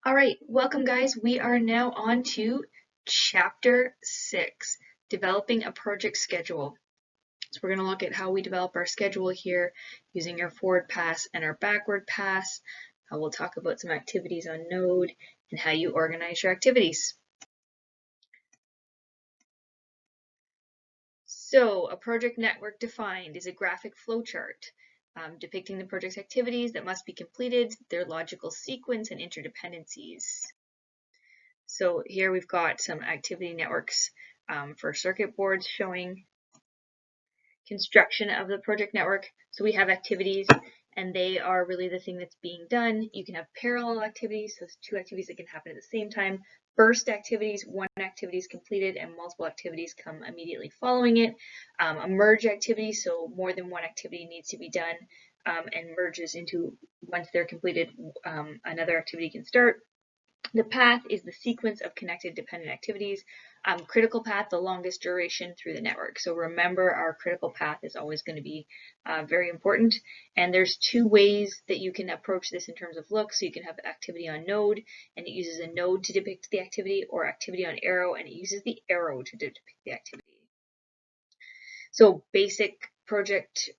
All right, welcome guys. We are now on to chapter 6, developing a project schedule. So we're going to look at how we develop our schedule here using our forward pass and our backward pass. We'll talk about some activities on Node and how you organize your activities. So a project network defined is a graphic flowchart depicting the project's activities that must be completed, their logical sequence and interdependencies. So here we've got some activity networks for circuit boards showing construction of the project network. So we have activities and they are really the thing that's being done. You can have parallel activities, so two activities that can happen at the same time. Burst activities, one activity is completed and multiple activities come immediately following it. A merge activity, so more than one activity needs to be done and merges into, once they're completed, another activity can start. The path is the sequence of connected dependent activities. Critical path, the longest duration through the network. So remember, our critical path is always going to be very important. And there's two ways that you can approach this in terms of look. So you can have activity on node, and it uses a node to depict the activity, or activity on arrow, and it uses the arrow to depict the activity. So basic project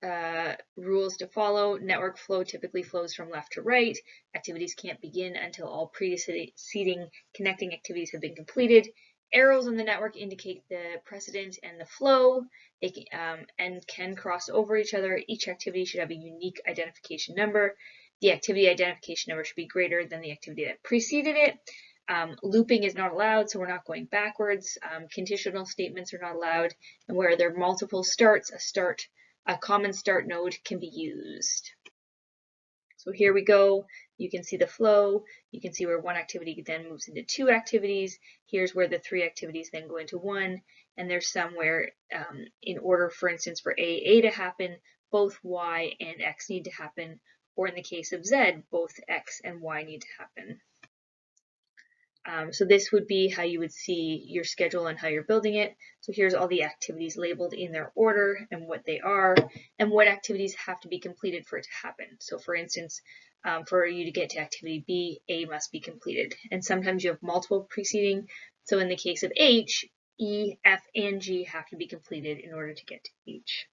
rules to follow. Network flow typically flows from left to right. Activities can't begin until all preceding connecting activities have been completed. Arrows on the network indicate the precedent and the flow. They can cross over each other. Each activity should have a unique identification number. The activity identification number should be greater than the activity that preceded it. Looping is not allowed, so we're not going backwards. Conditional statements are not allowed, and where there are multiple starts, a common start node can be used. So here we go. You can see the flow. You can see where one activity then moves into two activities. Here's where the three activities then go into one, and there's somewhere in order, for instance, for A to happen, both Y and X need to happen, or in the case of Z, both X and Y need to happen. So this would be how you would see your schedule and how you're building it. So here's all the activities labeled in their order and what they are and what activities have to be completed for it to happen. So for instance, for you to get to activity B, A must be completed. And sometimes you have multiple preceding. So in the case of H, E, F, and G have to be completed in order to get to H.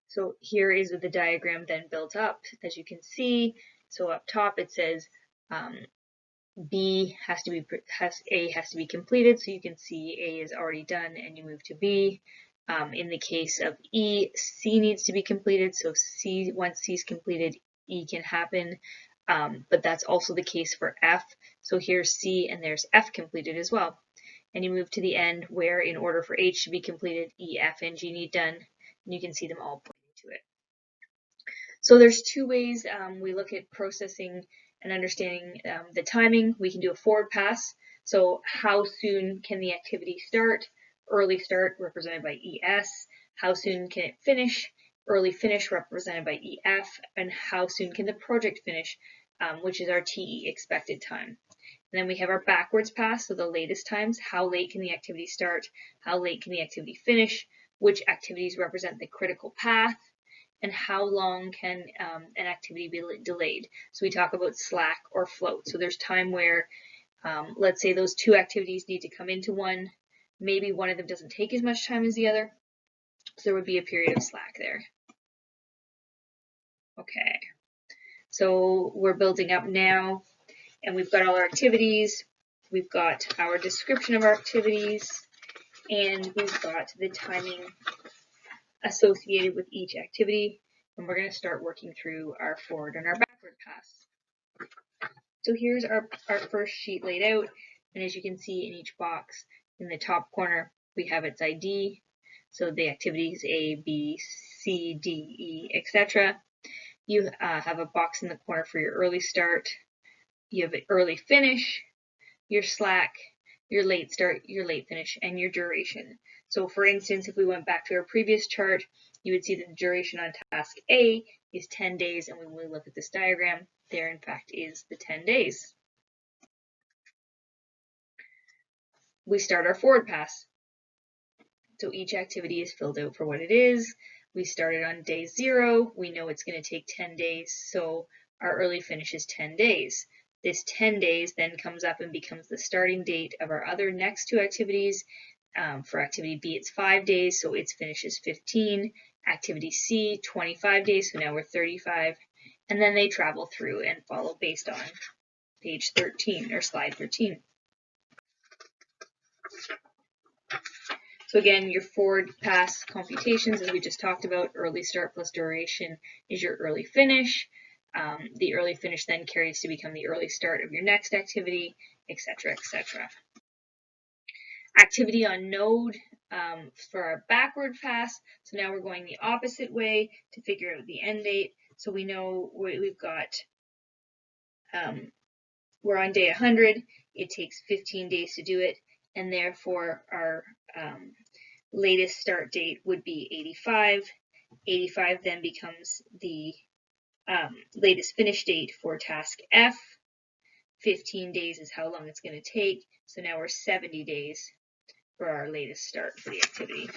So here is what the diagram then builds up, as you can see. So up top it says A has to be completed, so you can see A is already done and you move to B. In the case of E, C needs to be completed, so once C is completed, E can happen, but that's also the case for F. So here's C and there's F completed as well. And you move to the end where in order for H to be completed, E, F, and G need done, and you can see them all pointing to it. So there's two ways we look at processing and understanding the timing. We can do a forward pass. So how soon can the activity start? Early start represented by ES. How soon can it finish? Early finish represented by EF. And how soon can the project finish, which is our TE, expected time. And then we have our backwards pass, so the latest times. How late can the activity start? How late can the activity finish? Which activities represent the critical path? And how long can an activity be delayed? So we talk about slack or float. So there's time where, let's say those two activities need to come into one. Maybe one of them doesn't take as much time as the other. So there would be a period of slack there. Okay, so we're building up now, and we've got all our activities. We've got our description of our activities, and we've got the timing associated with each activity, and we're going to start working through our forward and our backward pass. So here's our first sheet laid out, and as you can see in each box in the top corner we have its ID, so the activities A, B, C, D, E, etc. You have a box in the corner for your early start, you have an early finish, your slack, your late start, your late finish, and your duration. So for instance, if we went back to our previous chart, you would see that the duration on task A is 10 days, and when we look at this diagram, there in fact is the 10 days. We start our forward pass. So each activity is filled out for what it is. We started on day 0. We know it's going to take 10 days, so our early finish is 10 days. This 10 days then comes up and becomes the starting date of our other next two activities. For activity B, it's 5 days, so its finish is 15. Activity C, 25 days, so now we're 35. And then they travel through and follow based on page 13 or slide 13. So again, your forward pass computations, as we just talked about, early start plus duration is your early finish. The early finish then carries to become the early start of your next activity, etc., etc. Activity on node for our backward pass. So now we're going the opposite way to figure out the end date. So we know we've got, we're on day 100. It takes 15 days to do it, and therefore our latest start date would be 85. 85 then becomes the latest finish date for task F. 15 days is how long it's going to take. So now we're 70 days for our latest start for the activity.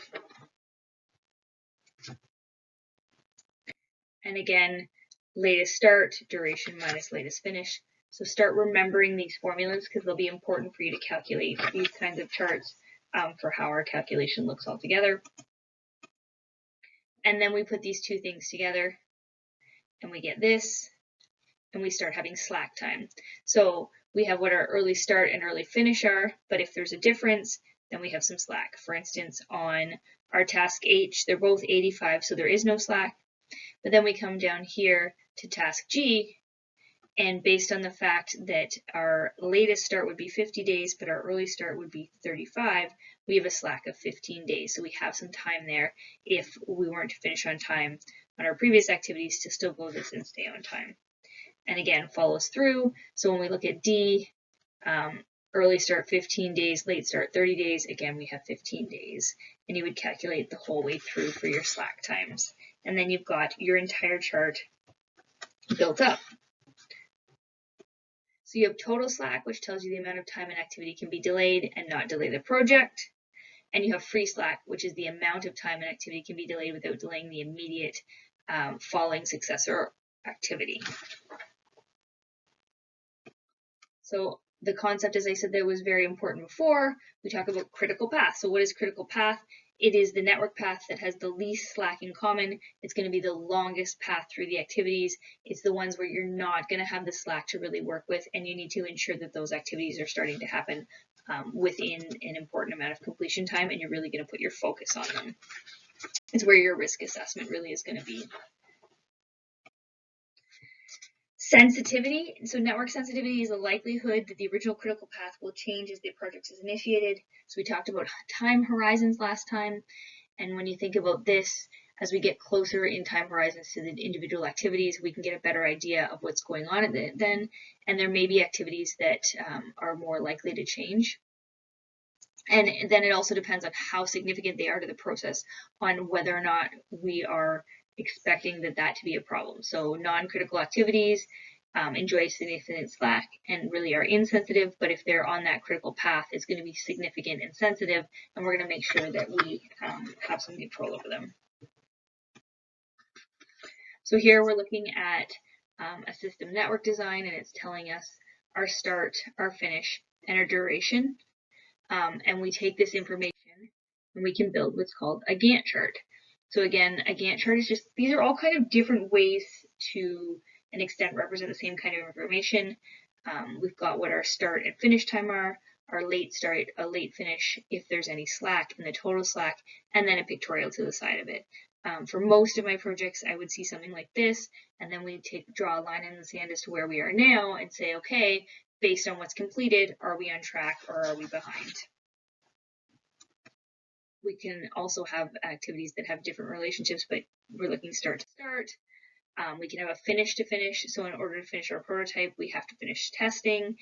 And again, latest start, duration minus latest finish. So start remembering these formulas because they'll be important for you to calculate these kinds of charts for how our calculation looks all together. And then we put these two things together and we get this, and we start having slack time. So we have what our early start and early finish are, but if there's a difference, then we have some slack. For instance, on our task H, they're both 85, so there is no slack. But then we come down here to task G, and based on the fact that our latest start would be 50 days, but our early start would be 35, we have a slack of 15 days. So we have some time there if we weren't to finish on time on our previous activities to still go this and stay on time. And again, follows through. So when we look at D, early start 15 days, late start 30 days, again, we have 15 days. And you would calculate the whole way through for your slack times. And then you've got your entire chart built up. So you have total slack, which tells you the amount of time an activity can be delayed and not delay the project. And you have free slack, which is the amount of time an activity can be delayed without delaying the immediate following successor activity. So the concept, as I said, that was very important before. We talk about critical path. So what is critical path? It is the network path that has the least slack in common. It's going to be the longest path through the activities. It's the ones where you're not going to have the slack to really work with, and you need to ensure that those activities are starting to happen within an important amount of completion time, and you're really going to put your focus on them. It's where your risk assessment really is going to be. Sensitivity. So network sensitivity is the likelihood that the original critical path will change as the project is initiated. So we talked about time horizons last time. And when you think about this, as we get closer in time horizons to the individual activities, we can get a better idea of what's going on then. And there may be activities that are more likely to change. And then it also depends on how significant they are to the process, on whether or not we are expecting that to be a problem. So non-critical activities enjoy significant slack and really are insensitive, but if they're on that critical path, it's going to be significant and sensitive, and we're going to make sure that we have some control over them. So here we're looking at a system network design, and it's telling us our start, our finish, and our duration. And we take this information and we can build what's called a Gantt chart. So again, a Gantt chart is just, these are all kind of different ways to an extent represent the same kind of information. We've got what our start and finish time are, our late start, a late finish, if there's any slack, and the total slack, and then a pictorial to the side of it. For most of my projects, I would see something like this, and then we draw a line in the sand as to where we are now and say, okay, based on what's completed, are we on track or are we behind? We can also have activities that have different relationships, but we're looking start to start. We can have a finish to finish. So in order to finish our prototype, we have to finish testing.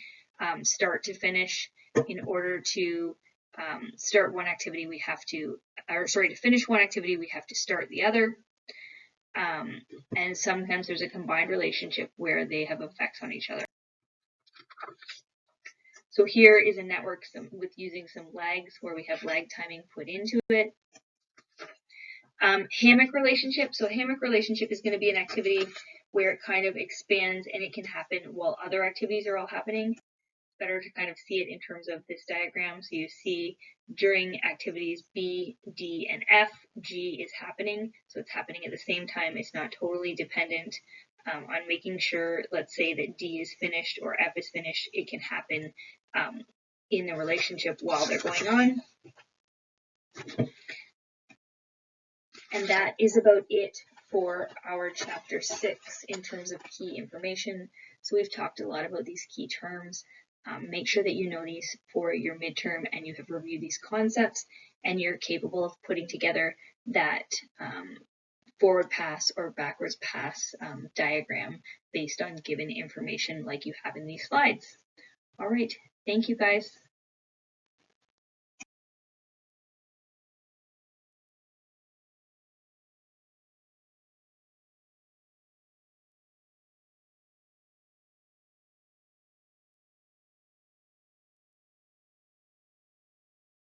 Start to finish. In order to start one activity, we have to, to finish one activity, we have to start the other. And sometimes there's a combined relationship where they have effects on each other. So here is a network with using some lags where we have lag timing put into it. Hammock relationship. So hammock relationship is going to be an activity where it kind of expands and it can happen while other activities are all happening. Better to kind of see it in terms of this diagram. So you see during activities B, D, and F, G is happening. So it's happening at the same time. It's not totally dependent on making sure, let's say that D is finished or F is finished. It can happen in the relationship while they're going on. And that is about it for our chapter 6 in terms of key information. So we've talked a lot about these key terms. Make sure that you know these for your midterm and you have reviewed these concepts and you're capable of putting together that forward pass or backwards pass diagram based on given information like you have in these slides. All right, thank you guys.